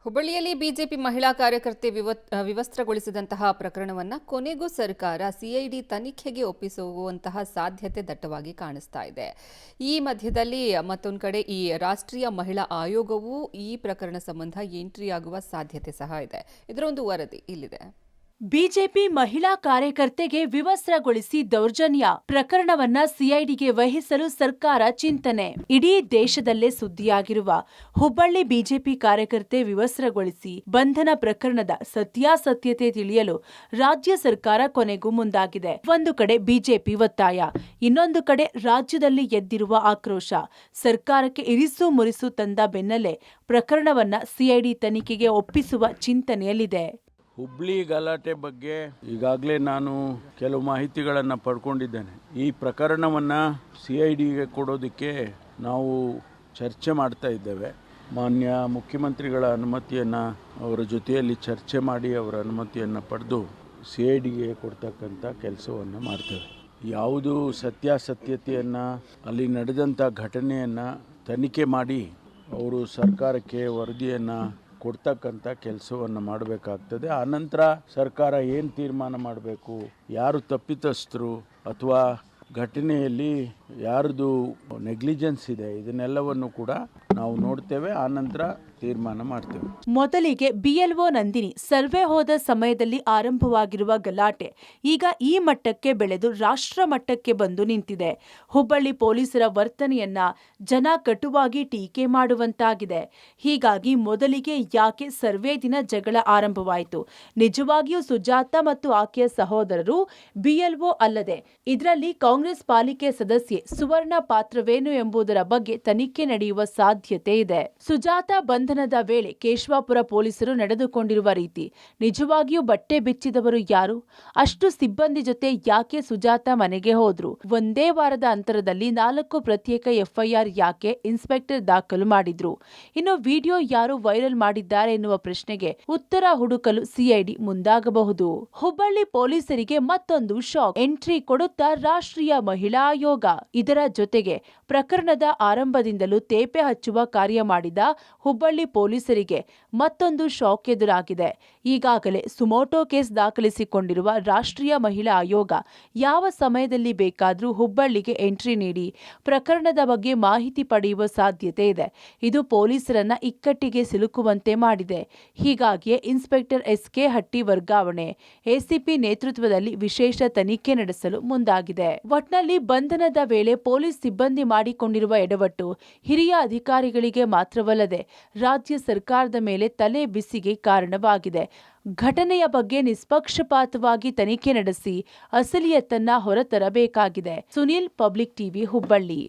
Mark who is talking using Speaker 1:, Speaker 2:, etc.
Speaker 1: ಹುಬ್ಬಳ್ಳಿಯಲ್ಲಿ ಬಿಜೆಪಿ ಮಹಿಳಾ ಕಾರ್ಯಕರ್ತೆ ವಿವಸ್ತ್ರಗೊಳಿಸಿದಂತಹ ಪ್ರಕರಣವನ್ನು ಕೊನೆಗೂ ಸರ್ಕಾರ ಸಿಐಡಿ ತನಿಖೆಗೆ ಒಪ್ಪಿಸುವಂತಹ ಸಾಧ್ಯತೆ ದಟ್ಟವಾಗಿ ಕಾಣಿಸ್ತಾ ಇದೆ. ಈ ಮಧ್ಯದಲ್ಲಿ ಮತ್ತೊಂದು ಕಡೆ ಈ ರಾಷ್ಟ್ರೀಯ ಮಹಿಳಾ ಆಯೋಗವೂ ಈ ಪ್ರಕರಣ ಸಂಬಂಧ ಎಂಟ್ರಿ ಆಗುವ ಸಾಧ್ಯತೆ ಸಹ ಇದೆ. ಇದರ ಒಂದು ವರದಿ ಇಲ್ಲಿದೆ.
Speaker 2: ಬಿಜೆಪಿ ಮಹಿಳಾ ಕಾರ್ಯಕರ್ತೆಗೆ ವಿವಸ್ತ್ರಗೊಳಿಸಿ ದೌರ್ಜನ್ಯ ಪ್ರಕರಣವನ್ನ ಸಿಐಡಿಗೆ ವಹಿಸಲು ಸರ್ಕಾರ ಚಿಂತನೆ. ಇಡೀ ದೇಶದಲ್ಲೇ ಸುದ್ದಿಯಾಗಿರುವ ಹುಬ್ಬಳ್ಳಿ ಬಿಜೆಪಿ ಕಾರ್ಯಕರ್ತೆ ವಿವಸ್ತ್ರಗೊಳಿಸಿ ಬಂಧನ ಪ್ರಕರಣದ ಸತ್ಯಾಸತ್ಯತೆ ತಿಳಿಯಲು ರಾಜ್ಯ ಸರ್ಕಾರ ಕೊನೆಗೂ ಮುಂದಾಗಿದೆ. ಒಂದು ಕಡೆ ಬಿಜೆಪಿ ಒತ್ತಾಯ, ಇನ್ನೊಂದು ಕಡೆ ರಾಜ್ಯದಲ್ಲಿ ಎದ್ದಿರುವ ಆಕ್ರೋಶ. ಸರ್ಕಾರಕ್ಕೆ ಇರಿಸು ಮುರಿಸು ತಂದ ಬೆನ್ನಲ್ಲೇ ಪ್ರಕರಣವನ್ನ ಸಿಐಡಿ ತನಿಖೆಗೆ ಒಪ್ಪಿಸುವ ಚಿಂತನೆಯಲ್ಲಿದೆ.
Speaker 3: ಹುಬ್ಳಿ ಗಲಾಟೆ ಬಗ್ಗೆ ಈಗಾಗಲೇ ನಾನು ಕೆಲವು ಮಾಹಿತಿಗಳನ್ನು ಪಡ್ಕೊಂಡಿದ್ದೇನೆ. ಈ ಪ್ರಕರಣವನ್ನು ಸಿಐಡಿಗೆ ಕೊಡೋದಕ್ಕೆ ನಾವು ಚರ್ಚೆ ಮಾಡ್ತಾ ಇದ್ದೇವೆ. ಮಾನ್ಯ ಮುಖ್ಯಮಂತ್ರಿಗಳ ಅನುಮತಿಯನ್ನು ಅವರ ಜೊತೆಯಲ್ಲಿ ಚರ್ಚೆ ಮಾಡಿ ಅವರ ಅನುಮತಿಯನ್ನು ಪಡೆದು ಸಿಐಡಿಗೆ ಕೊಡ್ತಕ್ಕಂಥ ಕೆಲಸವನ್ನು ಮಾಡ್ತೇವೆ. ಯಾವುದು ಸತ್ಯಾಸತ್ಯತೆಯನ್ನು, ಅಲ್ಲಿ ನಡೆದಂಥ ಘಟನೆಯನ್ನು ತನಿಖೆ ಮಾಡಿ ಅವರು ಸರ್ಕಾರಕ್ಕೆ ವರದಿಯನ್ನು ಕೊಡ್ತಕ್ಕಂಥ ಕೆಲಸವನ್ನು ಮಾಡಬೇಕಾಗ್ತದೆ. ಆನಂತರ ಸರ್ಕಾರ ಏನು ತೀರ್ಮಾನ ಮಾಡಬೇಕು, ಯಾರು ತಪ್ಪಿತಸ್ಥರು ಅಥವಾ ಘಟನೆಯಲ್ಲಿ ಯಾರ್ದು ನೆಗ್ಲಿಜೆನ್ಸ್ ಇದೆ, ಇದನ್ನೆಲ್ಲವನ್ನು ಕೂಡ ನಾವು ನೋಡ್ತೇವೆ. ಆನಂತರ ತೀರ್ಮಾನ ಮಾಡ್ತೇವೆ.
Speaker 2: ಮೊದಲಿಗೆ ಬಿಎಲ್ಒ ನಂದಿನಿ ಸರ್ವೆ ಹೋದ ಸಮಯದಲ್ಲಿ ಆರಂಭವಾಗಿರುವ ಗಲಾಟೆ ಈಗ ಈ ಮಟ್ಟಕ್ಕೆ ಬೆಳೆದು ರಾಷ್ಟ್ರ ಮಟ್ಟಕ್ಕೆ ಬಂದು ನಿಂತಿದೆ. ಹುಬ್ಬಳ್ಳಿ ಪೊಲೀಸರ ವರ್ತನೆಯನ್ನ ಜನ ಕಟುವಾಗಿ ಟೀಕೆ ಮಾಡುವಂತಾಗಿದೆ. ಹೀಗಾಗಿ ಮೊದಲಿಗೆ ಯಾಕೆ ಸರ್ವೆ ದಿನ ಜಗಳ ಆರಂಭವಾಯಿತು? ನಿಜವಾಗಿಯೂ ಸುಜಾತ ಮತ್ತು ಆಕೆಯ ಸಹೋದರರು ಬಿಎಲ್ಒ ಅಲ್ಲದೆ ಇದರಲ್ಲಿ ಕಾಂಗ್ರೆಸ್ ಪಾಲಿಕೆ ಸದಸ್ಯೆ ಸುವರ್ಣ ಪಾತ್ರವೇನು ಎಂಬುದರ ಬಗ್ಗೆ ತನಿಖೆ ನಡೆಯುವ ಸಾಧ್ಯತೆ ಇದೆ. ಸುಜಾತ ಬಂಧನದ ವೇಳೆ ಕೇಶವಾಪುರ ಪೊಲೀಸರು ನಡೆದುಕೊಂಡಿರುವ ರೀತಿ, ನಿಜವಾಗಿಯೂ ಬಟ್ಟೆ ಬಿಚ್ಚಿದವರು ಯಾರು? ಅಷ್ಟು ಸಿಬ್ಬಂದಿ ಜೊತೆ ಯಾಕೆ ಸುಜಾತ ಮನೆಗೆ ಹೋದ್ರು? ಒಂದೇ ವಾರದ ಅಂತರದಲ್ಲಿ 4 ಪ್ರತ್ಯೇಕ ಎಫ್ಐಆರ್ ಯಾಕೆ ಇನ್ಸ್ಪೆಕ್ಟರ್ ದಾಖಲು ಮಾಡಿದ್ರು? ಇನ್ನು ವಿಡಿಯೋ ಯಾರು ವೈರಲ್ ಮಾಡಿದ್ದಾರೆ ಎನ್ನುವ ಪ್ರಶ್ನೆಗೆ ಉತ್ತರ ಹುಡುಕಲು ಸಿಐಡಿ ಮುಂದಾಗಬಹುದು. ಹುಬ್ಬಳ್ಳಿ ಪೊಲೀಸರಿಗೆ ಮತ್ತೊಂದು ಶಾಕ್ ಎಂಟ್ರಿ ಕೊಡುತ್ತಾ ರಾಷ್ಟ್ರೀಯ ಮಹಿಳಾ ಆಯೋಗ. ಇದರ ಜೊತೆಗೆ ಪ್ರಕರಣದ ಆರಂಭದಿಂದಲೂ ತೇಪೆ ಹಚ್ಚುವ ಕಾರ್ಯ ಮಾಡಿದ ಹುಬ್ಬಳ್ಳಿ ಪೊಲೀಸರಿಗೆ ಮತ್ತೊಂದು ಶಾಕ್ ಎದುರಾಗಿದೆ. ಈಗಾಗಲೇ ಸುಮೋಟೋ ಕೇಸ್ ದಾಖಲಿಸಿಕೊಂಡಿರುವ ರಾಷ್ಟ್ರೀಯ ಮಹಿಳಾ ಆಯೋಗ ಯಾವ ಸಮಯದಲ್ಲಿ ಬೇಕಾದರೂ ಹುಬ್ಬಳ್ಳಿಗೆ ಎಂಟ್ರಿ ನೀಡಿ ಪ್ರಕರಣದ ಬಗ್ಗೆ ಮಾಹಿತಿ ಪಡೆಯುವ ಸಾಧ್ಯತೆ ಇದೆ. ಇದು ಪೊಲೀಸರನ್ನ ಇಕ್ಕಟ್ಟಿಗೆ ಸಿಲುಕುವಂತೆ ಮಾಡಿದೆ. ಹೀಗಾಗಿಯೇ ಇನ್ಸ್ಪೆಕ್ಟರ್ ಎಸ್ಕೆ ಹಟ್ಟಿ ವರ್ಗಾವಣೆ, ಎಸಿಪಿ ನೇತೃತ್ವದಲ್ಲಿ ವಿಶೇಷ ತನಿಖೆ ನಡೆಸಲು ಮುಂದಾಗಿದೆ. ಒಟ್ನಲ್ಲಿ ಬಂಧನದ ವೇಳೆ ಪೊಲೀಸ್ ಸಿಬ್ಬಂದಿ ಮಾಡಿಕೊಂಡಿರುವ ಎಡವಟ್ಟು ಹಿರಿಯ ಅಧಿಕಾರಿಗಳಿಗೆ ಮಾತ್ರವಲ್ಲದೆ ರಾಜ್ಯ ಸರ್ಕಾರದ ಮೇಲೆ ತಲೆ ಬಿಸಿಗೆ ಕಾರಣವಾಗಿದೆ. ಘಟನೆಯ ಬಗ್ಗೆ ನಿಷ್ಪಕ್ಷಪಾತವಾಗಿ ತನಿಖೆ ನಡೆಸಿ ಅಸಲಿಯತ್ತನ್ನ ಹೊರತರಬೇಕಾಗಿದೆ. Sunil, public TV, Hubballi.